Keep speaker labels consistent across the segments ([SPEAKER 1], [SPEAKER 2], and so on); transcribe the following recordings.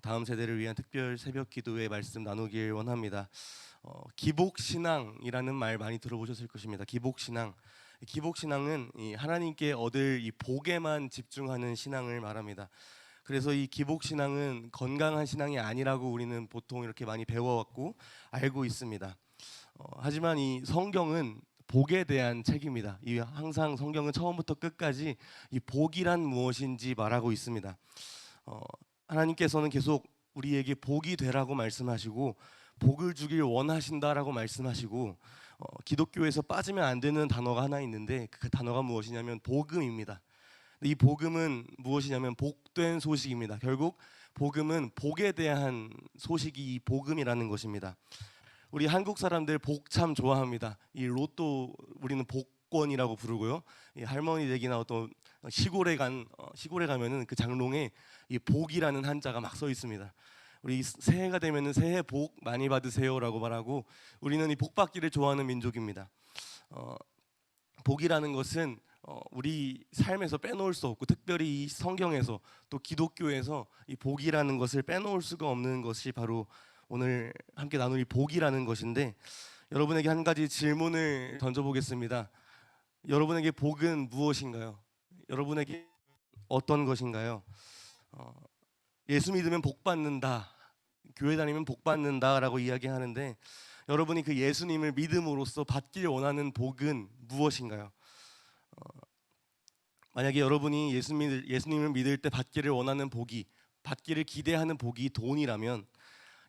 [SPEAKER 1] 다음 세대를 위한 특별 새벽 기도의 말씀 나누길 원합니다. 기복신앙이라는 말 많이 들어보셨을 것입니다. 기복신앙. 기복신앙은 이 하나님께 얻을 이 복에만 집중하는 신앙을 말합니다. 그래서 이 기복신앙은 건강한 신앙이 아니라고 우리는 보통 이렇게 많이 배워왔고 알고 있습니다. 하지만 이 성경은 복에 대한 책입니다. 이 항상 성경은 처음부터 끝까지 이 복이란 무엇인지 말하고 있습니다. 하나님께서는 계속 우리에게 복이 되라고 말씀하시고 복을 주길 원하신다라고 말씀하시고 기독교에서 빠지면 안 되는 단어가 하나 있는데 그 단어가 무엇이냐면 복음입니다. 이 복음은 무엇이냐면 복된 소식입니다. 결국 복음은 복에 대한 소식이 이 복음이라는 것입니다. 우리 한국 사람들 복 참 좋아합니다. 이 로또 우리는 복권이라고 부르고요. 이 할머니 댁이나 어떤 시골에 가면은 그 장롱에 이 복이라는 한자가 막 써 있습니다. 우리 새해가 되면은 새해 복 많이 받으세요라고 말하고 우리는 이 복 받기를 좋아하는 민족입니다. 복이라는 것은 우리 삶에서 빼놓을 수 없고 특별히 이 성경에서 또 기독교에서 이 복이라는 것을 빼놓을 수가 없는 것이 바로 오늘 함께 나눌 이 복이라는 것인데 여러분에게 한 가지 질문을 던져보겠습니다. 여러분에게 복은 무엇인가요? 여러분에게 어떤 것인가요? 예수 믿으면 복 받는다, 교회 다니면 복 받는다라고 이야기하는데 여러분이 그 예수님을 믿음으로써 받길 원하는 복은 무엇인가요? 만약에 여러분이 예수님을 믿을 때 받기를 원하는 복이, 받기를 기대하는 복이 돈이라면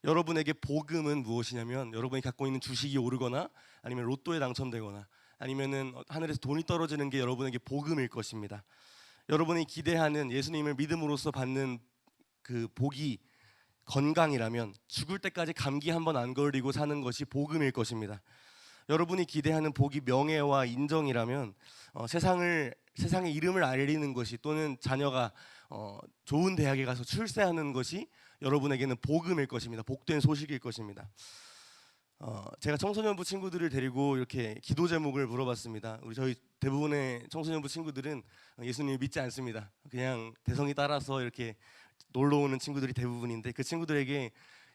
[SPEAKER 1] 여러분에게 복음은 무엇이냐면 여러분이 갖고 있는 주식이 오르거나 아니면 로또에 당첨되거나 아니면은 하늘에서 돈이 떨어지는 게 여러분에게 복음일 것입니다. 여러분이 기대하는 예수님을 믿음으로써 받는 그 복이 건강이라면 죽을 때까지 감기 한 번 안 걸리고 사는 것이 복음일 것입니다. 여러분이 기대하는 복이 명예와 인정이라면 세상의 이름을 알리는 것이 또는 자녀가 좋은 대학에 가서 출세하는 것이 여러분에게는 복음일 것입니다. 복된 소식일 것입니다. 제가 청소년부 친구들을 데리고 이렇게 기도 제목을 물어봤습니다. 저희 대부분의 청소년부 친구들은 예수님을 믿지 않습니다. 그냥 대성이 따라서 이렇게 놀러 오는 친구들이 대부분인데 그 친구들에게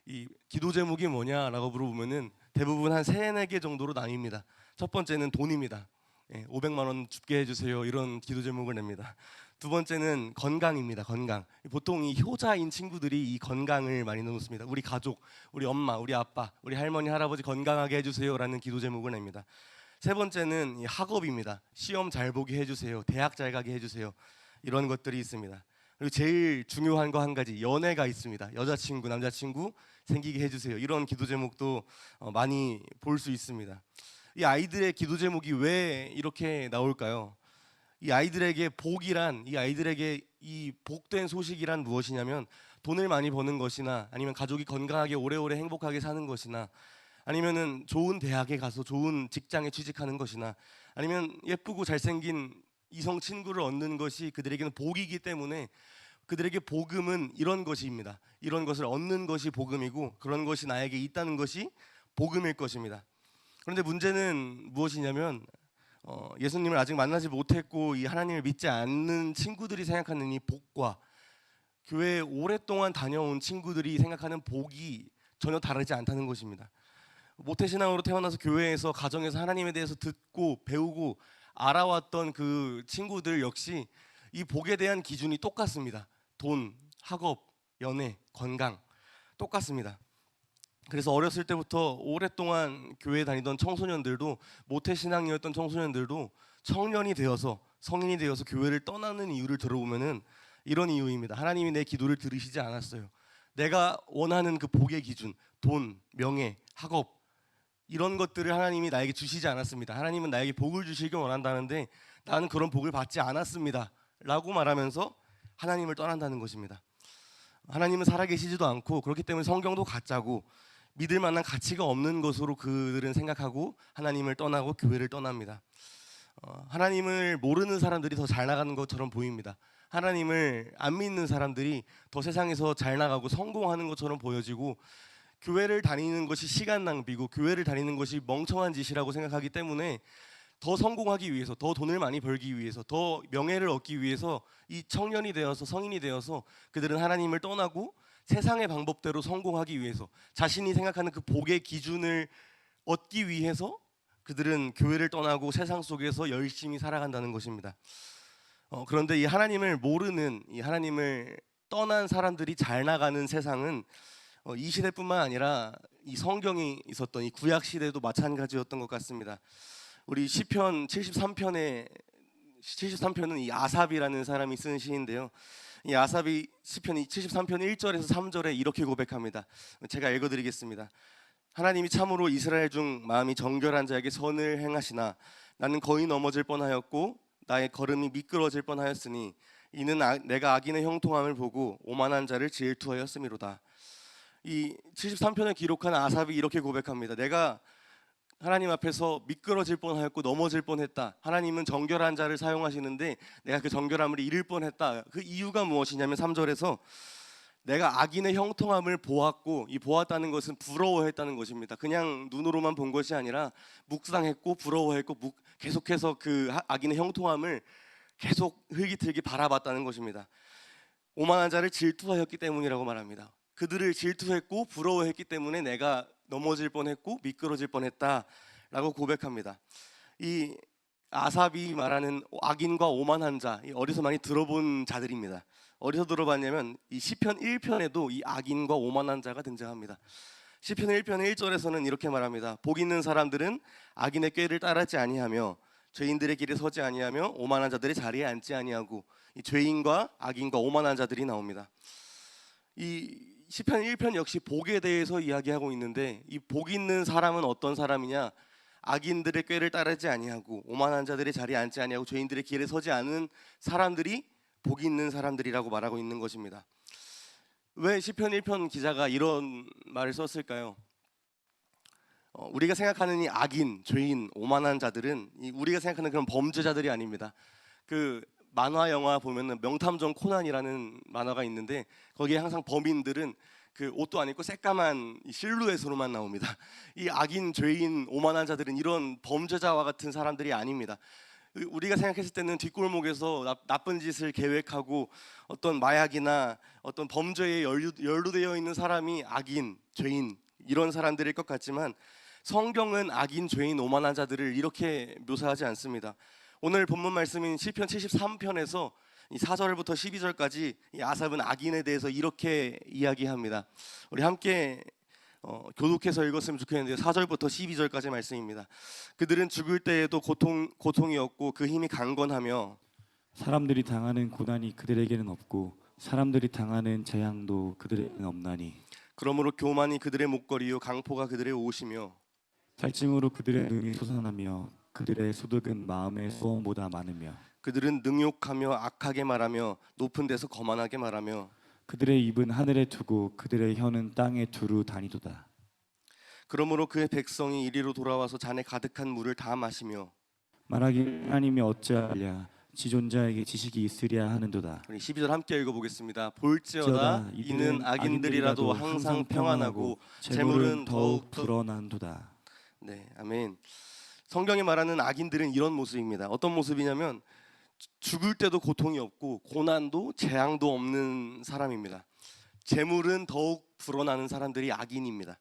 [SPEAKER 1] 이 기도 제목이 뭐냐라고 물어보면은 대부분 한 3-4개 정도로 나뉩니다. 첫 번째는 돈입니다. 500만 원 줍게 해주세요. 이런 기도 제목을 냅니다. 두 번째는 건강입니다. 건강. 보통 이 효자인 친구들이 이 건강을 많이 놓습니다. 우리 가족, 우리 엄마, 우리 아빠, 우리 할머니, 할아버지 건강하게 해주세요라는 기도 제목을 냅니다. 세 번째는 이 학업입니다. 시험 잘 보게 해주세요. 대학 잘 가게 해주세요. 이런 것들이 있습니다. 그리고 제일 중요한 거 한 가지, 연애가 있습니다. 여자친구, 남자친구 생기게 해주세요. 이런 기도 제목도 많이 볼 수 있습니다. 이 아이들의 기도 제목이 왜 이렇게 나올까요? 이 아이들에게 이 복된 소식이란 무엇이냐면 돈을 많이 버는 것이나 아니면 가족이 건강하게 오래오래 행복하게 사는 것이나 아니면은 좋은 대학에 가서 좋은 직장에 취직하는 것이나 아니면 예쁘고 잘생긴 이성 친구를 얻는 것이 그들에게는 복이기 때문에 그들에게 복음은 이런 것입니다. 이런 것을 얻는 것이 복음이고 그런 것이 나에게 있다는 것이 복음일 것입니다. 그런데 문제는 무엇이냐면 예수님을 아직 만나지 못했고 이 하나님을 믿지 않는 친구들이 생각하는 이 복과 교회에 오랫동안 다녀온 친구들이 생각하는 복이 전혀 다르지 않다는 것입니다. 모태신앙으로 태어나서 교회에서 가정에서 하나님에 대해서 듣고 배우고 알아왔던 그 친구들 역시 이 복에 대한 기준이 똑같습니다. 돈, 학업, 연애, 건강 똑같습니다. 그래서 어렸을 때부터 오랫동안 교회에 다니던 청소년들도 모태신앙이었던 청소년들도 청년이 되어서 성인이 되어서 교회를 떠나는 이유를 들어보면은 이런 이유입니다. 하나님이 내 기도를 들으시지 않았어요. 내가 원하는 그 복의 기준, 돈, 명예, 학업 이런 것들을 하나님이 나에게 주시지 않았습니다. 하나님은 나에게 복을 주시길 원한다는데 나는 그런 복을 받지 않았습니다 라고 말하면서 하나님을 떠난다는 것입니다. 하나님은 살아계시지도 않고 그렇기 때문에 성경도 가짜고 믿을 만한 가치가 없는 것으로 그들은 생각하고 하나님을 떠나고 교회를 떠납니다. 하나님을 모르는 사람들이 더 잘 나가는 것처럼 보입니다. 하나님을 안 믿는 사람들이 더 세상에서 잘 나가고 성공하는 것처럼 보여지고 교회를 다니는 것이 시간 낭비고 교회를 다니는 것이 멍청한 짓이라고 생각하기 때문에 더 성공하기 위해서, 더 돈을 많이 벌기 위해서, 더 명예를 얻기 위해서 이 청년이 되어서 성인이 되어서 그들은 하나님을 떠나고 세상의 방법대로 성공하기 위해서, 자신이 생각하는 그 복의 기준을 얻기 위해서 그들은 교회를 떠나고 세상 속에서 열심히 살아간다는 것입니다. 그런데 이 하나님을 모르는, 이 하나님을 떠난 사람들이 잘 나가는 세상은 이 시대뿐만 아니라 이 성경이 있었던 이 구약 시대도 마찬가지였던 것 같습니다. 우리 시편 73편은 이 아삽이라는 사람이 쓴 시인데요. 이 아삽이 시편 73편 1절에서 3절에 이렇게 고백합니다. 제가 읽어드리겠습니다. 하나님이 참으로 이스라엘 중 마음이 정결한 자에게 선을 행하시나 나는 거의 넘어질 뻔하였고 나의 걸음이 미끄러질 뻔하였으니 이는 내가 악인의 형통함을 보고 오만한 자를 질투하였음이로다. 이 73편을 기록한 아삽이 이렇게 고백합니다. 내가 하나님 앞에서 미끄러질 뻔하였고 넘어질 뻔했다. 하나님은 정결한 자를 사용하시는데 내가 그 정결함을 잃을 뻔했다. 그 이유가 무엇이냐면 3절에서 내가 악인의 형통함을 보았고, 이 보았다는 것은 부러워했다는 것입니다. 그냥 눈으로만 본 것이 아니라 묵상했고 부러워했고 계속해서 그 악인의 형통함을 계속 흘기틀기 바라봤다는 것입니다. 오만한 자를 질투하였기 때문이라고 말합니다. 그들을 질투했고 부러워했기 때문에 내가 넘어질 뻔했고 미끄러질 뻔했다라고 고백합니다. 이 아삽이 말하는 악인과 오만한 자, 어디서 많이 들어본 자들입니다. 어디서 들어봤냐면 이 시편 1편에도 이 악인과 오만한 자가 등장합니다. 시편 1편 1절에서는 이렇게 말합니다. 복 있는 사람들은 악인의 꾀를 따르지 아니하며 죄인들의 길에 서지 아니하며 오만한 자들의 자리에 앉지 아니하고, 이 죄인과 악인과 오만한 자들이 나옵니다. 이 시편 1편 역시 복에 대해서 이야기하고 있는데, 이 복 있는 사람은 어떤 사람이냐? 악인들의 꾀를 따르지 아니하고 오만한 자들의 자리에 앉지 아니하고 죄인들의 길에 서지 않은 사람들이 복 있는 사람들이라고 말하고 있는 것입니다. 왜 시편 1편 기자가 이런 말을 썼을까요? 우리가 생각하는 이 악인, 죄인, 오만한 자들은 우리가 생각하는 그런 범죄자들이 아닙니다. 그 만화 영화 보면은 명탐정 코난이라는 만화가 있는데 거기에 항상 범인들은 그 옷도 안 입고 새까만 실루엣으로만 나옵니다. 이 악인, 죄인, 오만한 자들은 이런 범죄자와 같은 사람들이 아닙니다. 우리가 생각했을 때는 뒷골목에서 나쁜 짓을 계획하고 어떤 마약이나 어떤 범죄에 연루되어 있는 사람이 악인, 죄인 이런 사람들일 것 같지만 성경은 악인, 죄인, 오만한 자들을 이렇게 묘사하지 않습니다. 오늘 본문 말씀인 시편 73편에서 4절부터 12절까지 이 아삽은 악인에 대해서 이렇게 이야기합니다. 우리 함께 교독해서 읽었으면 좋겠는데요. 4절부터 12절까지 말씀입니다. 그들은 죽을 때에도 고통이었고 그 힘이 강건하며
[SPEAKER 2] 사람들이 당하는 고난이 그들에게는 없고 사람들이 당하는 재앙도 그들에게는 없나니
[SPEAKER 1] 그러므로 교만이 그들의 목걸이요 강포가 그들의 옷이며
[SPEAKER 2] 살찜으로 그들의 눈이 솟아나며 그들의 소득은 마음의 소원보다 많으며
[SPEAKER 1] 그들은 능욕하며 악하게 말하며 높은 데서 거만하게 말하며
[SPEAKER 2] 그들의 입은 하늘에 두고 그들의 혀는 땅에 두루 다니도다.
[SPEAKER 1] 그러므로 그의 백성이 이리로 돌아와서 잔에 가득한 물을 다 마시며
[SPEAKER 2] 말하기 하나님이 어찌하랴 지존자에게 지식이 있으랴 하는도다.
[SPEAKER 1] 우리 12절 함께 읽어보겠습니다. 볼지어다 이는 악인들이라도 항상 평안하고 재물은 더욱
[SPEAKER 2] 불어난도다.
[SPEAKER 1] 네, 아멘. 성경이 말하는 악인들은 이런 모습입니다. 어떤 모습이냐면 죽을 때도 고통이 없고 고난도 재앙도 없는 사람입니다. 재물은 더욱 불어나는 사람들이 악인입니다.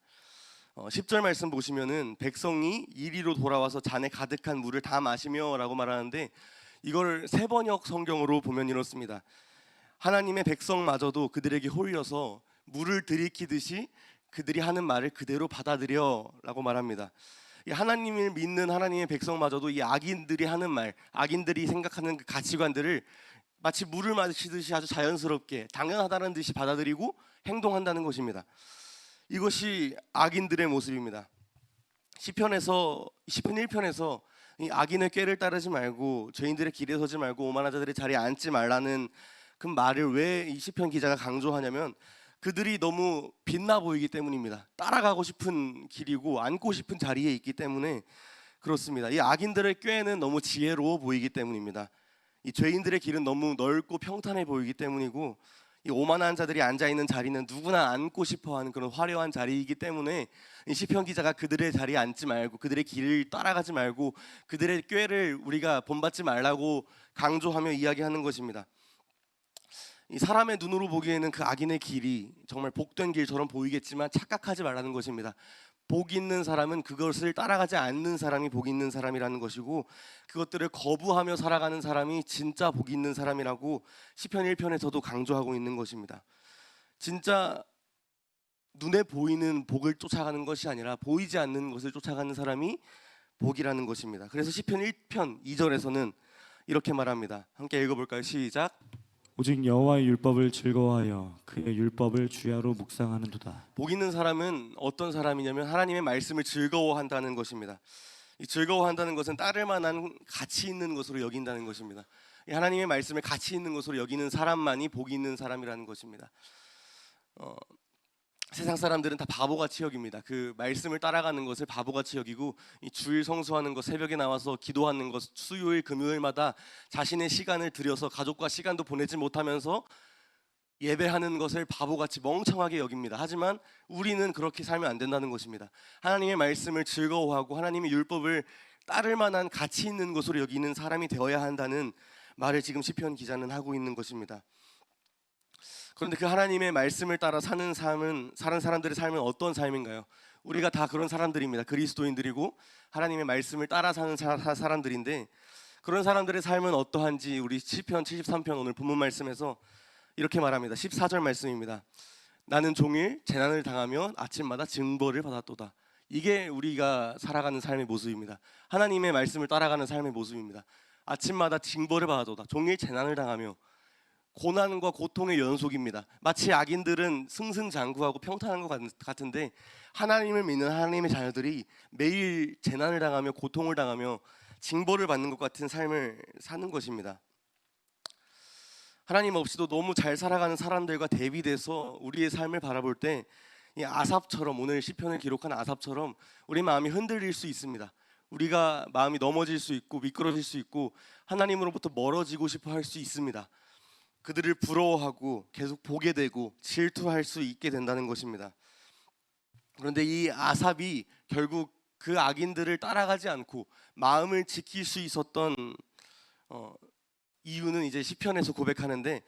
[SPEAKER 1] 10절 말씀 보시면은 백성이 이리로 돌아와서 잔에 가득한 물을 다 마시며라고 말하는데 이걸 세번역 성경으로 보면 이렇습니다. 하나님의 백성마저도 그들에게 홀려서 물을 들이키듯이 그들이 하는 말을 그대로 받아들여라고 말합니다. 이 하나님을 믿는 하나님의 백성마저도 이 악인들이 하는 말, 악인들이 생각하는 그 가치관들을 마치 물을 마시듯이 아주 자연스럽게 당연하다는 듯이 받아들이고 행동한다는 것입니다. 이것이 악인들의 모습입니다. 시편 1편에서 이 악인의 꾀를 따르지 말고 죄인들의 길에 서지 말고 오만한 자들의 자리에 앉지 말라는 그 말을 왜 이 시편 기자가 강조하냐면 그들이 너무 빛나 보이기 때문입니다. 따라가고 싶은 길이고 앉고 싶은 자리에 있기 때문에 그렇습니다. 이 악인들의 꾀는 너무 지혜로워 보이기 때문입니다. 이 죄인들의 길은 너무 넓고 평탄해 보이기 때문이고 이 오만한 자들이 앉아있는 자리는 누구나 앉고 싶어하는 그런 화려한 자리이기 때문에 이 시편 기자가 그들의 자리에 앉지 말고 그들의 길을 따라가지 말고 그들의 꾀를 우리가 본받지 말라고 강조하며 이야기하는 것입니다. 이 사람의 눈으로 보기에는 그 악인의 길이 정말 복된 길처럼 보이겠지만 착각하지 말라는 것입니다. 복 있는 사람은 그것을 따라가지 않는 사람이 복 있는 사람이라는 것이고, 그것들을 거부하며 살아가는 사람이 진짜 복 있는 사람이라고 시편 1편에서도 강조하고 있는 것입니다. 진짜 눈에 보이는 복을 쫓아가는 것이 아니라 보이지 않는 것을 쫓아가는 사람이 복이라는 것입니다. 그래서 시편 1편 2절에서는 이렇게 말합니다. 함께 읽어볼까요? 시작.
[SPEAKER 2] 오직 여호와의 율법을 즐거워하여 그의 율법을 주야로 묵상하는도다.
[SPEAKER 1] 복 있는 사람은 어떤 사람이냐면 하나님의 말씀을 즐거워한다는 것입니다. 이 즐거워한다는 것은 따를 만한 가치 있는 것으로 여긴다는 것입니다. 이 하나님의 말씀을 가치 있는 것으로 여기는 사람만이 복 있는 사람이라는 것입니다. 세상 사람들은 다 바보같이 여깁니다. 그 말씀을 따라가는 것을 바보같이 여기고, 이 주일 성수하는 것, 새벽에 나와서 기도하는 것, 수요일 금요일마다 자신의 시간을 들여서 가족과 시간도 보내지 못하면서 예배하는 것을 바보같이 멍청하게 여깁니다. 하지만 우리는 그렇게 살면 안 된다는 것입니다. 하나님의 말씀을 즐거워하고 하나님의 율법을 따를 만한 가치 있는 것으로 여기는 사람이 되어야 한다는 말을 지금 시편 기자는 하고 있는 것입니다. 그런데 그 하나님의 말씀을 따라 사는 사람들의 삶은 어떤 삶인가요? 우리가 다 그런 사람들입니다. 그리스도인들이고 하나님의 말씀을 따라 사는 사람들인데, 그런 사람들의 삶은 어떠한지 우리 시편 73편 오늘 본문 말씀에서 이렇게 말합니다. 14절 말씀입니다. 나는 종일 재난을 당하며 아침마다 징벌을 받았도다. 이게 우리가 살아가는 삶의 모습입니다. 하나님의 말씀을 따라가는 삶의 모습입니다. 아침마다 징벌을 받아도다. 종일 재난을 당하며, 고난과 고통의 연속입니다. 마치 악인들은 승승장구하고 평탄한 것 같은데, 하나님을 믿는 하나님의 자녀들이 매일 재난을 당하며 고통을 당하며 징벌을 받는 것 같은 삶을 사는 것입니다. 하나님 없이도 너무 잘 살아가는 사람들과 대비돼서 우리의 삶을 바라볼 때, 이 아삽처럼, 오늘 시편을 기록한 아삽처럼 우리 마음이 흔들릴 수 있습니다. 우리가 마음이 넘어질 수 있고 미끄러질 수 있고 하나님으로부터 멀어지고 싶어 할 수 있습니다. 그들을 부러워하고 계속 보게 되고 질투할 수 있게 된다는 것입니다. 그런데 이 아삽이 결국 그 악인들을 따라가지 않고 마음을 지킬 수 있었던 이유는 이제 시편에서 고백하는데,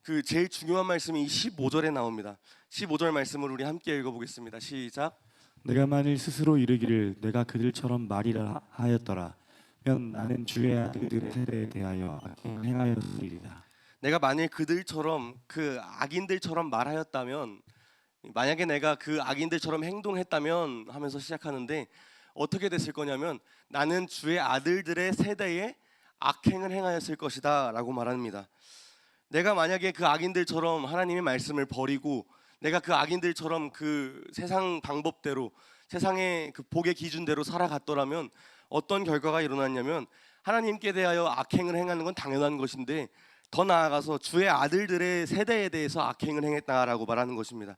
[SPEAKER 1] 그 제일 중요한 말씀이 이 15절에 나옵니다. 15절 말씀을 우리 함께 읽어보겠습니다. 시작.
[SPEAKER 2] 내가 만일 스스로 이르기를 내가 그들처럼 말이라 하였더라 면 나는 주의 아들들의 세대에 대하여 행하였으리라.
[SPEAKER 1] 내가 만일 그들처럼, 그 악인들처럼 말하였다면, 만약에 내가 그 악인들처럼 행동했다면 하면서 시작하는데, 어떻게 됐을 거냐면 나는 주의 아들들의 세대에 악행을 행하였을 것이다 라고 말합니다. 내가 만약에 그 악인들처럼 하나님의 말씀을 버리고 내가 그 악인들처럼 그 세상 방법대로, 세상의 그 복의 기준대로 살아갔더라면 어떤 결과가 일어났냐면, 하나님께 대하여 악행을 행하는 건 당연한 것인데 더 나아가서 주의 아들들의 세대에 대해서 악행을 행했다라고 말하는 것입니다.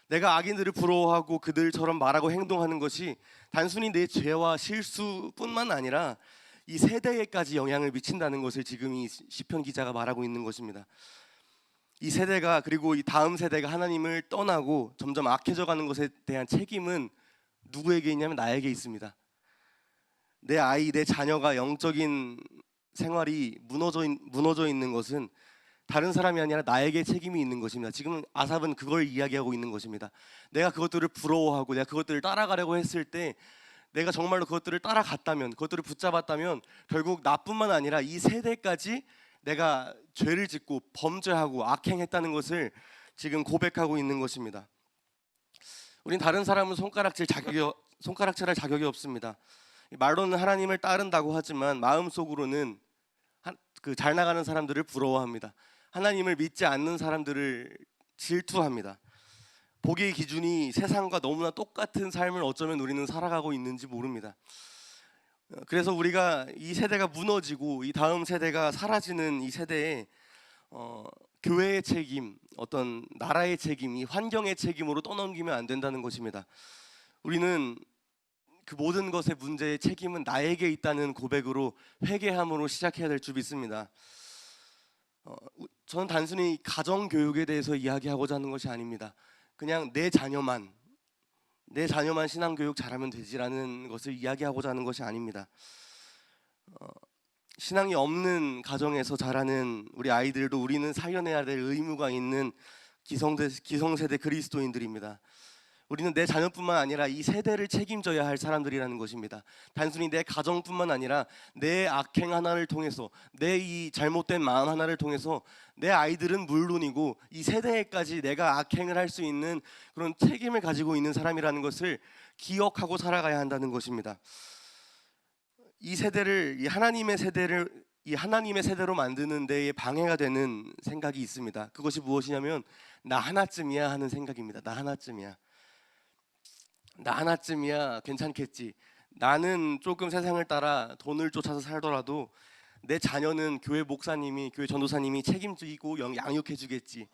[SPEAKER 1] 내가 악인들을 부러워하고 그들처럼 말하고 행동하는 것이 단순히 내 죄와 실수뿐만 아니라 이 세대에까지 영향을 미친다는 것을 지금 이 시편 기자가 말하고 있는 것입니다. 이 세대가, 그리고 이 다음 세대가 하나님을 떠나고 점점 악해져 가는 것에 대한 책임은 누구에게 있냐면 나에게 있습니다. 내 아이, 내 자녀가 영적인 생활이 무너져 있는 것은 다른 사람이 아니라 나에게 책임이 있는 것입니다. 지금 아삽은 그걸 이야기하고 있는 것입니다. 내가 그것들을 부러워하고 내가 그것들을 따라가려고 했을 때, 내가 정말로 그것들을 따라갔다면, 그것들을 붙잡았다면 결국 나뿐만 아니라 이 세대까지 내가 죄를 짓고 범죄하고 악행했다는 것을 지금 고백하고 있는 것입니다. 우린 다른 사람은 손가락질할 자격이 없습니다. 말로는 하나님을 따른다고 하지만 마음속으로는 그 잘 나가는 사람들을 부러워합니다. 하나님을 믿지 않는 사람들을 질투합니다. 복의 기준이 세상과 너무나 똑같은 삶을 어쩌면 우리는 살아가고 있는지 모릅니다. 그래서 우리가 이 세대가 무너지고 이 다음 세대가 사라지는 이 세대에 교회의 책임, 어떤 나라의 책임, 이 환경의 책임으로 떠넘기면 안 된다는 것입니다. 우리는 그 모든 것의 문제의 책임은 나에게 있다는 고백으로 회개함으로 시작해야 될 줄 믿습니다. 저는 단순히 가정 교육에 대해서 이야기하고자 하는 것이 아닙니다. 그냥 내 자녀만 신앙 교육 잘하면 되지라는 것을 이야기하고자 하는 것이 아닙니다. 신앙이 없는 가정에서 자라는 우리 아이들도 우리는 살려내야 될 의무가 있는 기성세대 그리스도인들입니다. 우리는 내 자녀뿐만 아니라 이 세대를 책임져야 할 사람들이라는 것입니다. 단순히 내 가정뿐만 아니라 내 악행 하나를 통해서, 내 이 잘못된 마음 하나를 통해서 내 아이들은 물론이고 이 세대에까지 내가 악행을 할 수 있는 그런 책임을 가지고 있는 사람이라는 것을 기억하고 살아가야 한다는 것입니다. 이 세대를, 이 하나님의 세대로 만드는 데에 방해가 되는 생각이 있습니다. 그것이 무엇이냐면 나 하나쯤이야 하는 생각입니다. 나 하나쯤이야 괜찮겠지. 나는 조금 세상을 따라 돈을 쫓아서 살더라도 내 자녀는 교회 목사님이, 교회 전도사님이 책임지고 양육해 주겠지.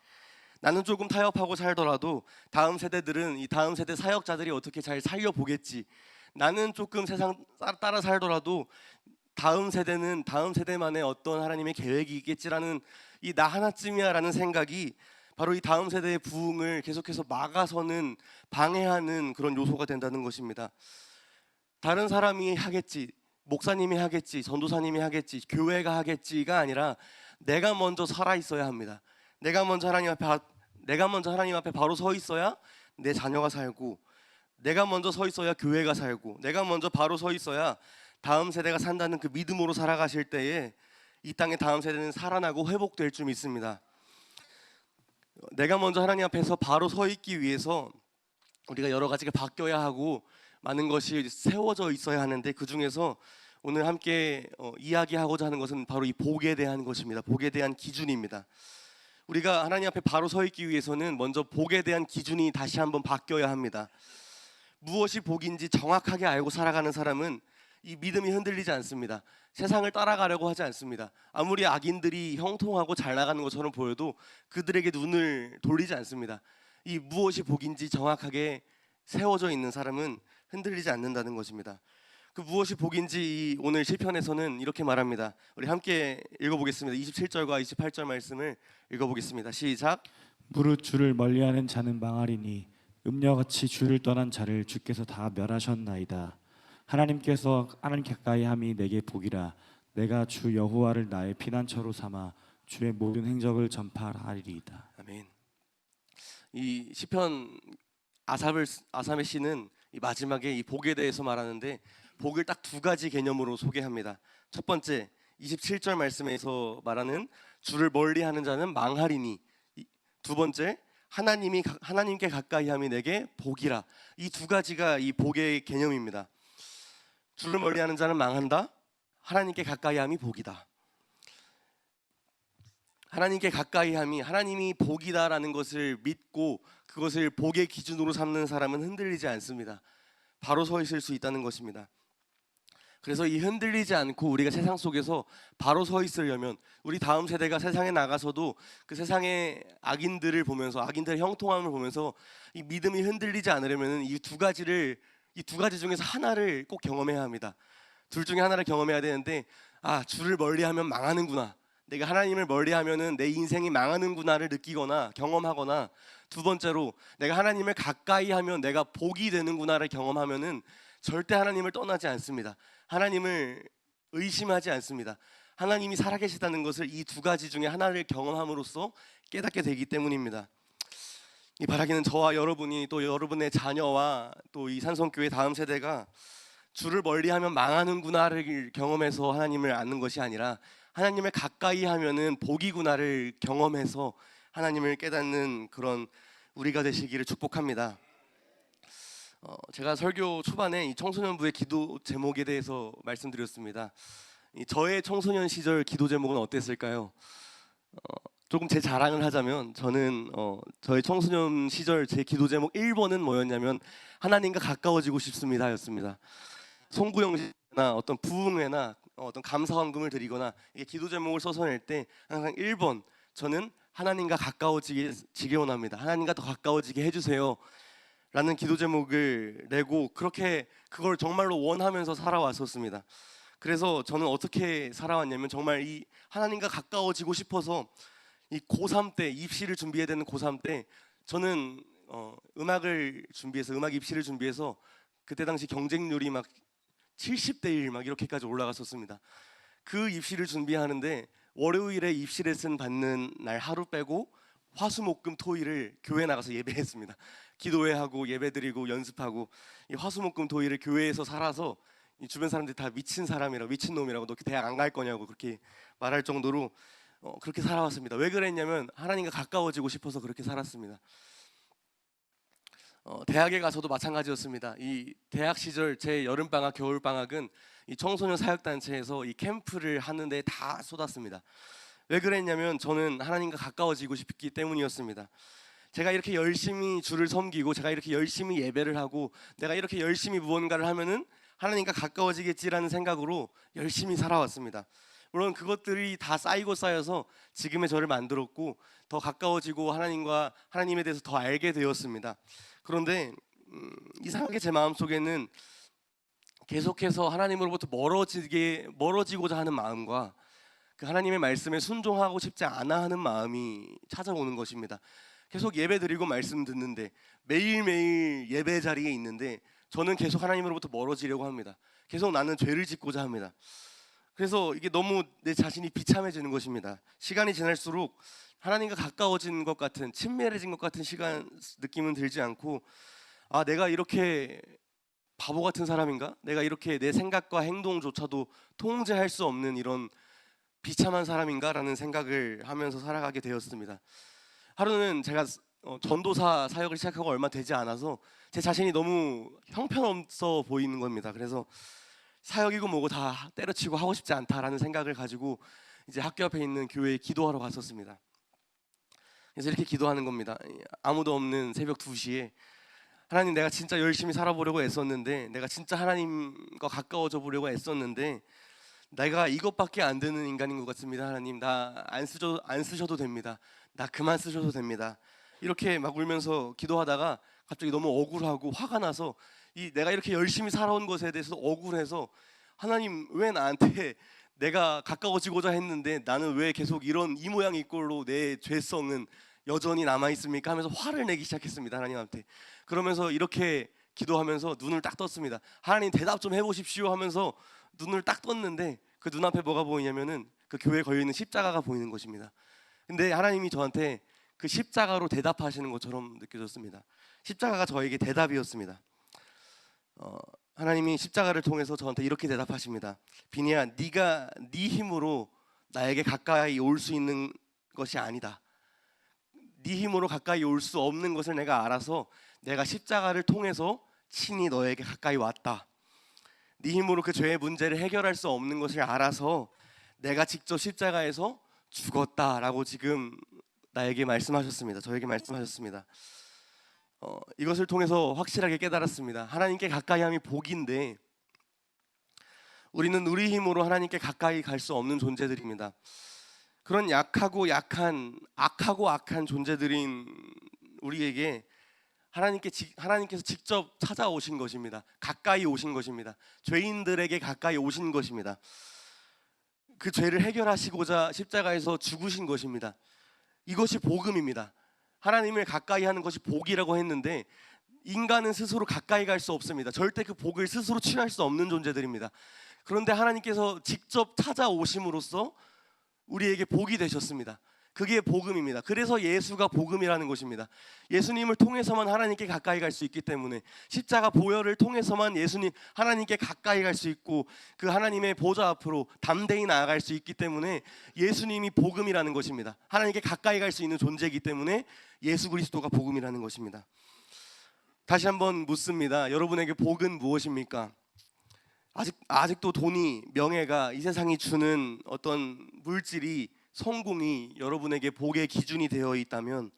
[SPEAKER 1] 나는 조금 타협하고 살더라도 다음 세대들은, 이 다음 세대 사역자들이 어떻게 잘 살려보겠지. 나는 조금 세상 따라 살더라도 다음 세대는 다음 세대만의 어떤 하나님의 계획이 있겠지라는 이 나 하나쯤이야라는 생각이 바로 이 다음 세대의 부흥을 계속해서 막아서는, 방해하는 그런 요소가 된다는 것입니다. 다른 사람이 하겠지, 목사님이 하겠지, 전도사님이 하겠지, 교회가 하겠지가 아니라 내가 먼저 살아 있어야 합니다. 내가 먼저 하나님 앞에 바로 서 있어야 내 자녀가 살고, 내가 먼저 서 있어야 교회가 살고, 내가 먼저 바로 서 있어야 다음 세대가 산다는 그 믿음으로 살아가실 때에 이 땅의 다음 세대는 살아나고 회복될 줄 믿습니다. 내가 먼저 하나님 앞에서 바로 서 있기 위해서 우리가 여러 가지가 바뀌어야 하고 많은 것이 세워져 있어야 하는데, 그 중에서 오늘 함께 이야기하고자 하는 것은 바로 이 복에 대한 것입니다. 복에 대한 기준입니다. 우리가 하나님 앞에 바로 서 있기 위해서는 먼저 복에 대한 기준이 다시 한번 바뀌어야 합니다. 무엇이 복인지 정확하게 알고 살아가는 사람은 이 믿음이 흔들리지 않습니다. 세상을 따라가려고 하지 않습니다. 아무리 악인들이 형통하고 잘 나가는 것처럼 보여도 그들에게 눈을 돌리지 않습니다. 이 무엇이 복인지 정확하게 세워져 있는 사람은 흔들리지 않는다는 것입니다. 그 무엇이 복인지 오늘 시편에서는 이렇게 말합니다. 우리 함께 읽어보겠습니다. 27절과 28절 말씀을 읽어보겠습니다. 시작.
[SPEAKER 2] 무릇 주를 멀리하는 자는 망하리니 음녀같이 주를 떠난 자를 주께서 다 멸하셨나이다. 하나님께서 가까이함이 내게 복이라. 내가 주 여호와를 나의 피난처로 삼아 주의 모든 행적을 전파하리이다.
[SPEAKER 1] 아멘. 이 시편 아삽의 시는 이 마지막에 이 복에 대해서 말하는데, 복을 딱 두 가지 개념으로 소개합니다. 첫 번째, 27절 말씀에서 말하는 주를 멀리하는 자는 망하리니, 두 번째, 하나님께 가까이함이 내게 복이라. 이 두 가지가 이 복의 개념입니다. 주를 멀리하는 자는 망한다. 하나님께 가까이함이 복이다. 하나님께 가까이함이, 하나님이 복이다라는 것을 믿고 그것을 복의 기준으로 삼는 사람은 흔들리지 않습니다. 바로 서 있을 수 있다는 것입니다. 그래서 이 흔들리지 않고 우리가 세상 속에서 바로 서 있으려면, 우리 다음 세대가 세상에 나가서도 그 세상의 악인들을 보면서, 악인들의 형통함을 보면서 이 믿음이 흔들리지 않으려면 이 두 가지 중에서 하나를 꼭 경험해야 합니다. 둘 중에 하나를 경험해야 되는데, 주를 멀리하면 망하는구나, 내가 하나님을 멀리하면은 내 인생이 망하는구나를 느끼거나 경험하거나, 두 번째로 내가 하나님을 가까이하면 내가 복이 되는구나를 경험하면은 절대 하나님을 떠나지 않습니다. 하나님을 의심하지 않습니다. 하나님이 살아계시다는 것을 이 두 가지 중에 하나를 경험함으로써 깨닫게 되기 때문입니다. 이 바라기는 저와 여러분이, 또 여러분의 자녀와 또 이 산성교회 다음 세대가 주를 멀리하면 망하는구나를 경험해서 하나님을 아는 것이 아니라, 하나님을 가까이 하면은 복이구나를 경험해서 하나님을 깨닫는 그런 우리가 되시기를 축복합니다. 제가 설교 초반에 이 청소년부의 기도 제목에 대해서 말씀드렸습니다. 저의 청소년 시절 기도 제목은 어땠을까요? 조금 제 자랑을 하자면, 저는 저의 청소년 시절 제 기도 제목 1번은 뭐였냐면 하나님과 가까워지고 싶습니다 였습니다. 송구영시나 어떤 부흥회나 어떤 감사헌금을 드리거나 이게 기도 제목을 써서 낼 때 항상 1번, 저는 하나님과 가까워지게 원합니다. 하나님과 더 가까워지게 해주세요 라는 기도 제목을 내고, 그렇게 그걸 정말로 원하면서 살아왔었습니다. 그래서 저는 어떻게 살아왔냐면, 정말 이 하나님과 가까워지고 싶어서 이 고3 때, 입시를 준비해야 되는 고3 때, 저는 음악 입시를 준비해서 그때 당시 경쟁률이 막 70대 1 막 이렇게까지 올라갔었습니다. 그 입시를 준비하는데 월요일에 입시 레슨 받는 날 하루 빼고 화수목금 토일을 교회 나가서 예배했습니다. 기도회 하고 예배드리고 연습하고 이 화수목금 토일을 교회에서 살아서 이 주변 사람들이 다 미친 사람이라고 미친놈이라고 너 대학 안 갈 거냐고 그렇게 말할 정도로 그렇게 살아왔습니다. 왜 그랬냐면 하나님과 가까워지고 싶어서 그렇게 살았습니다. 대학에 가서도 마찬가지였습니다. 이 대학 시절 제 여름 방학, 겨울 방학은 이 청소년 사역 단체에서 이 캠프를 하는데 다 쏟았습니다. 왜 그랬냐면 저는 하나님과 가까워지고 싶기 때문이었습니다. 제가 이렇게 열심히 주를 섬기고 제가 이렇게 열심히 예배를 하고 내가 이렇게 열심히 무언가를 하면은 하나님과 가까워지겠지라는 생각으로 열심히 살아왔습니다. 물론 그것들이 다 쌓이고 쌓여서 지금의 저를 만들었고 더 가까워지고 하나님에 대해서 더 알게 되었습니다. 그런데 이상하게 제 마음속에는 계속해서 하나님으로부터 멀어지고자 하는 마음과 그 하나님의 말씀에 순종하고 싶지 않아 하는 마음이 찾아오는 것입니다. 계속 예배드리고 말씀 듣는데 매일매일 예배 자리에 있는데 저는 계속 하나님으로부터 멀어지려고 합니다. 계속 나는 죄를 짓고자 합니다. 그래서 이게 너무 내 자신이 비참해지는 것입니다. 시간이 지날수록 하나님과 가까워진 것 같은 친밀해진 것 같은 느낌은 들지 않고 내가 이렇게 바보 같은 사람인가? 내가 이렇게 내 생각과 행동조차도 통제할 수 없는 이런 비참한 사람인가라는 생각을 하면서 살아가게 되었습니다. 하루는 제가 전도사 사역을 시작하고 얼마 되지 않아서 제 자신이 너무 형편없어 보이는 겁니다. 그래서 사역이고 뭐고 다 때려치고 하고 싶지 않다라는 생각을 가지고 이제 학교 앞에 있는 교회에 기도하러 갔었습니다. 그래서 이렇게 기도하는 겁니다. 아무도 없는 새벽 2시에 하나님, 내가 진짜 열심히 살아보려고 애썼는데, 내가 진짜 하나님과 가까워져 보려고 애썼는데 내가 이것밖에 안 되는 인간인 것 같습니다. 하나님, 나 안 쓰셔도 됩니다. 나 그만 쓰셔도 됩니다. 이렇게 막 울면서 기도하다가 갑자기 너무 억울하고 화가 나서 내가 이렇게 열심히 살아온 것에 대해서 억울해서 하나님, 왜 나한테 내가 가까워지고자 했는데 나는 왜 계속 이 모양 이 꼴로 내 죄성은 여전히 남아 있습니까? 하면서 화를 내기 시작했습니다. 하나님한테. 그러면서 이렇게 기도하면서 눈을 딱 떴습니다. 하나님, 대답 좀 해보십시오 하면서 눈을 딱 떴는데 그 눈앞에 뭐가 보이냐면은 그 교회에 걸려있는 십자가가 보이는 것입니다. 근데 하나님이 저한테 그 십자가로 대답하시는 것처럼 느껴졌습니다. 십자가가 저에게 대답이었습니다. 하나님이 십자가를 통해서 저한테 이렇게 대답하십니다. 비니야, 네가 네 힘으로 나에게 가까이 올 수 있는 것이 아니다. 네 힘으로 가까이 올 수 없는 것을 내가 알아서 내가 십자가를 통해서 친히 너에게 가까이 왔다. 네 힘으로 그 죄의 문제를 해결할 수 없는 것을 알아서 내가 직접 십자가에서 죽었다라고 지금 나에게 말씀하셨습니다. 저에게 말씀하셨습니다. 이것을 통해서 확실하게 깨달았습니다. 하나님께 가까이함이 복인데 우리는 우리 힘으로 하나님께 가까이 갈 수 없는 존재들입니다. 그런 악하고 악한 존재들인 우리에게 하나님께서 직접 찾아오신 것입니다. 가까이 오신 것입니다. 죄인들에게 가까이 오신 것입니다. 그 죄를 해결하시고자 십자가에서 죽으신 것입니다. 이것이 복음입니다. 하나님을 가까이 하는 것이 복이라고 했는데 인간은 스스로 가까이 갈 수 없습니다. 절대 그 복을 스스로 취할 수 없는 존재들입니다. 그런데 하나님께서 직접 찾아오심으로써 우리에게 복이 되셨습니다. 그게 복음입니다. 그래서 예수가 복음이라는 것입니다. 예수님을 통해서만 하나님께 가까이 갈 수 있기 때문에, 십자가 보혈을 통해서만 하나님께 가까이 갈 수 있고 그 하나님의 보좌 앞으로 담대히 나아갈 수 있기 때문에 예수님이 복음이라는 것입니다. 하나님께 가까이 갈 수 있는 존재이기 때문에 예수 그리스도가 복음이라는 것입니다. 다시 한번 묻습니다. 여러분에게 복은 무엇입니까? 아직도 돈이, 명예가, 이 세상이 주는 어떤 물질이, 성공이 여러분에게 복의 기준이 되어 있다면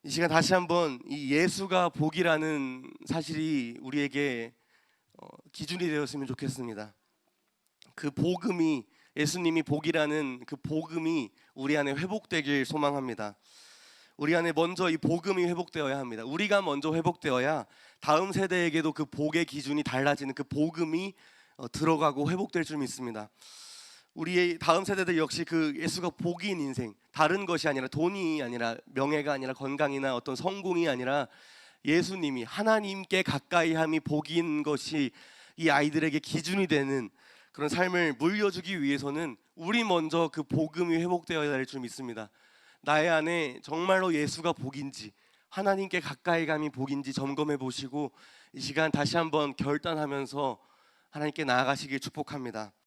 [SPEAKER 1] 이 시간 다시 한번 이 예수가 복이라는 사실이 우리에게 기준이 되었으면 좋겠습니다. 그 복음이, 예수님이 복이라는 그 복음이 우리 안에 회복되길 소망합니다. 우리 안에 먼저 이 복음이 회복되어야 합니다. 우리가 먼저 회복되어야 다음 세대에게도 그 복의 기준이 달라지는 그 복음이 들어가고 회복될 줄 믿습니다. 우리의 다음 세대들 역시 그 예수가 복인 인생, 다른 것이 아니라 돈이 아니라 명예가 아니라 건강이나 어떤 성공이 아니라 예수님이, 하나님께 가까이함이 복인 것이 이 아이들에게 기준이 되는 그런 삶을 물려주기 위해서는 우리 먼저 그 복음이 회복되어야 할 줄 믿습니다. 나의 안에 정말로 예수가 복인지, 하나님께 가까이 감이 복인지 점검해 보시고 이 시간 다시 한번 결단하면서 하나님께 나아가시길 축복합니다.